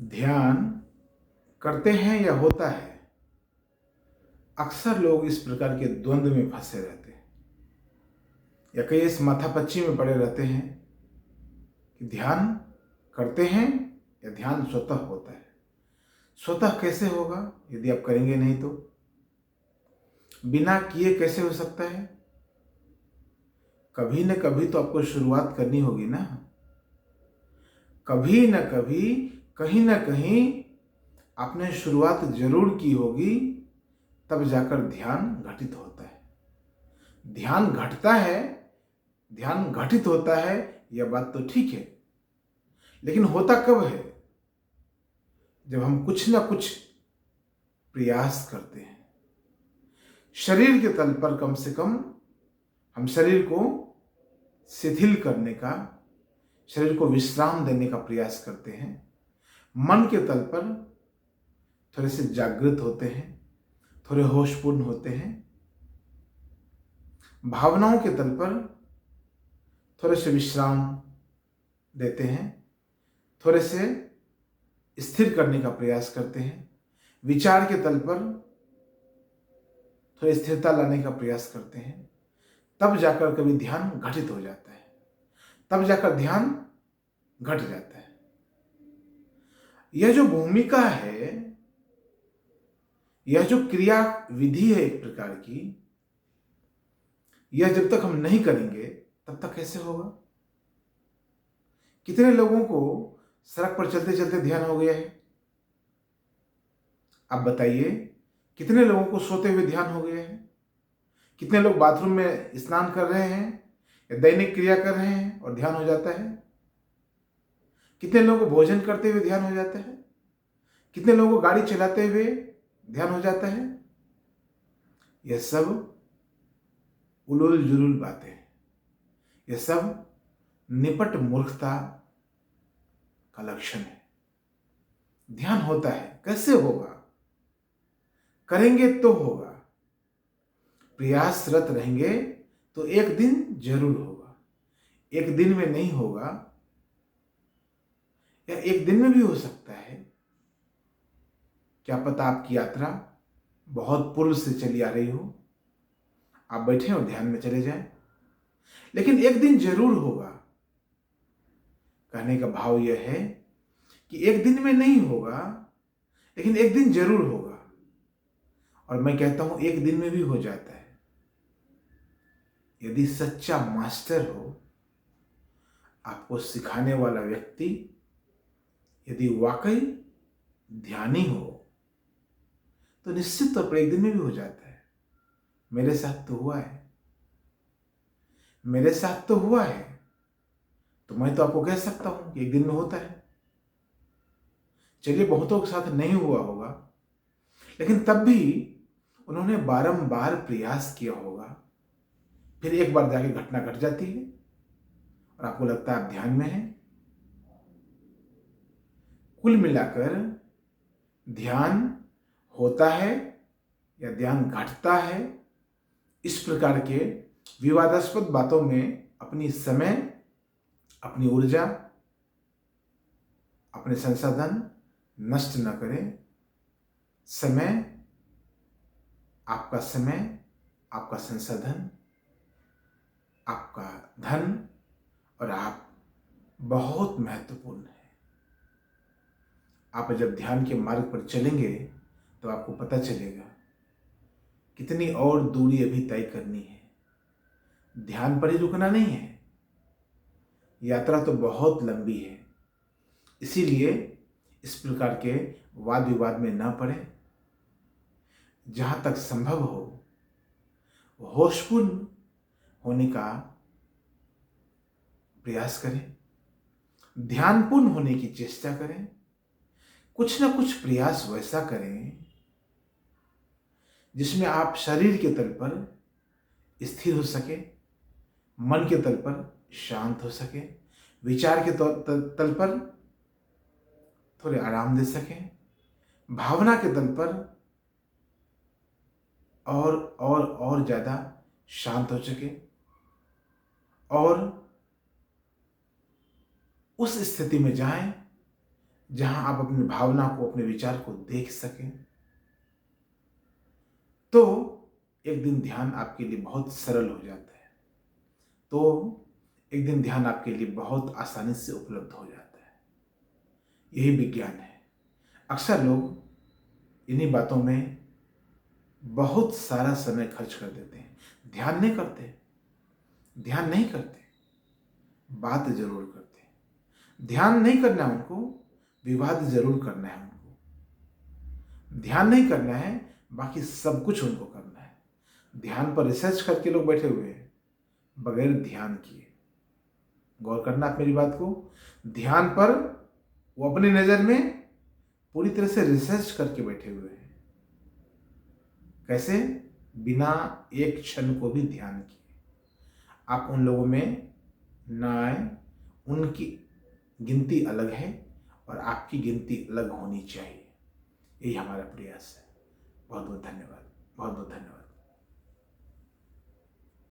ध्यान करते हैं या होता है? अक्सर लोग इस प्रकार के द्वंद्व में फंसे रहते हैं या कई इस माथापच्ची में पड़े रहते हैं कि ध्यान करते हैं या ध्यान स्वतः होता है। स्वतः कैसे होगा यदि आप करेंगे नहीं तो? बिना किए कैसे हो सकता है? कभी न कभी तो आपको शुरुआत करनी होगी ना। कभी न कभी कहीं न कहीं आपने शुरुआत जरूर की होगी, तब जाकर ध्यान घटित होता है। ध्यान घटता है, ध्यान घटित होता है, यह बात तो ठीक है, लेकिन होता कब है? जब हम कुछ ना कुछ प्रयास करते हैं। शरीर के तल पर कम से कम हम शरीर को शिथिल करने का, शरीर को विश्राम देने का प्रयास करते हैं। मन के तल पर थोड़े से जागृत होते हैं, थोड़े होशपूर्ण होते हैं। भावनाओं के तल पर थोड़े से विश्राम देते हैं, थोड़े से स्थिर करने का प्रयास करते हैं। विचार के तल पर थोड़ी स्थिरता लाने का प्रयास करते हैं। तब जाकर कभी ध्यान घटित हो जाता है, तब जाकर ध्यान घट जाता है। यह जो भूमिका है, यह जो क्रिया विधि है एक प्रकार की, यह जब तक हम नहीं करेंगे तब तक कैसे होगा? कितने लोगों को सड़क पर चलते चलते ध्यान हो गया है? आप बताइए, कितने लोगों को सोते हुए ध्यान हो गया है? कितने लोग बाथरूम में स्नान कर रहे हैं या दैनिक क्रिया कर रहे हैं और ध्यान हो जाता है? कितने लोगों को भोजन करते हुए ध्यान हो जाता है? कितने लोगों को गाड़ी चलाते हुए ध्यान हो जाता है? यह सब उलूल जुलूल बातें हैं। यह सब निपट मूर्खता का लक्षण है। ध्यान होता है, कैसे होगा? करेंगे तो होगा। प्रयासरत रहेंगे तो एक दिन जरूर होगा। एक दिन में नहीं होगा, या एक दिन में भी हो सकता है। क्या पता आपकी यात्रा बहुत पूर्व से चली आ रही हो, आप बैठे और ध्यान में चले जाएं, लेकिन एक दिन जरूर होगा। कहने का भाव यह है कि एक दिन में नहीं होगा, लेकिन एक दिन जरूर होगा। और मैं कहता हूं एक दिन में भी हो जाता है, यदि सच्चा मास्टर हो, आपको सिखाने वाला व्यक्ति यदि वाकई ध्यानी हो, तो निश्चित तौर पर एक दिन में भी हो जाता है। मेरे साथ तो हुआ है, मेरे साथ तो हुआ है, तो मैं तो आपको कह सकता हूं कि एक दिन में होता है। चलिए, बहुतों के साथ नहीं हुआ होगा, लेकिन तब भी उन्होंने बारंबार प्रयास किया होगा, फिर एक बार जाके घटना घट जाती है और आपको लगता है आप ध्यान में हैं। कुल मिलाकर ध्यान होता है या ध्यान घटता है, इस प्रकार के विवादास्पद बातों में अपनी समय, अपनी ऊर्जा, अपने संसाधन नष्ट न करें। समय, आपका समय, आपका संसाधन, आपका धन और आप बहुत महत्वपूर्ण है। आप जब ध्यान के मार्ग पर चलेंगे तो आपको पता चलेगा कितनी और दूरी अभी तय करनी है। ध्यान पर ही रुकना नहीं है, यात्रा तो बहुत लंबी है। इसीलिए इस प्रकार के वाद विवाद में ना पड़े। जहां तक संभव हो होशपूर्ण होने का प्रयास करें, ध्यानपूर्ण होने की चेष्टा करें। कुछ ना कुछ प्रयास वैसा करें जिसमें आप शरीर के तल पर स्थिर हो सके, मन के तल पर शांत हो सके, विचार के तल पर थोड़े आराम दे सकें, भावना के तल पर और ज्यादा शांत हो सके, और उस स्थिति में जाएं जहां आप अपनी भावना को, अपने विचार को देख सकें, तो एक दिन ध्यान आपके लिए बहुत सरल हो जाता है। तो एक दिन ध्यान आपके लिए बहुत आसानी से उपलब्ध हो जाता है। यही विज्ञान है। अक्सर लोग इन्हीं बातों में बहुत सारा समय खर्च कर देते हैं, ध्यान नहीं करते। ध्यान नहीं करते, बात जरूर करते हैं। ध्यान नहीं करना है उनको, विवाद जरूर करना है उनको। ध्यान नहीं करना है, बाकी सब कुछ उनको करना है। ध्यान पर रिसर्च करके लोग बैठे हुए हैं बगैर ध्यान किए। गौर करना आप मेरी बात को। ध्यान पर वो अपनी नजर में पूरी तरह से रिसर्च करके बैठे हुए हैं। कैसे? बिना एक क्षण को भी ध्यान किए। आप उन लोगों में ना आए। उनकी गिनती अलग है और आपकी गिनती अलग होनी चाहिए। यही हमारा प्रयास है। बहुत बहुत धन्यवाद। बहुत बहुत धन्यवाद।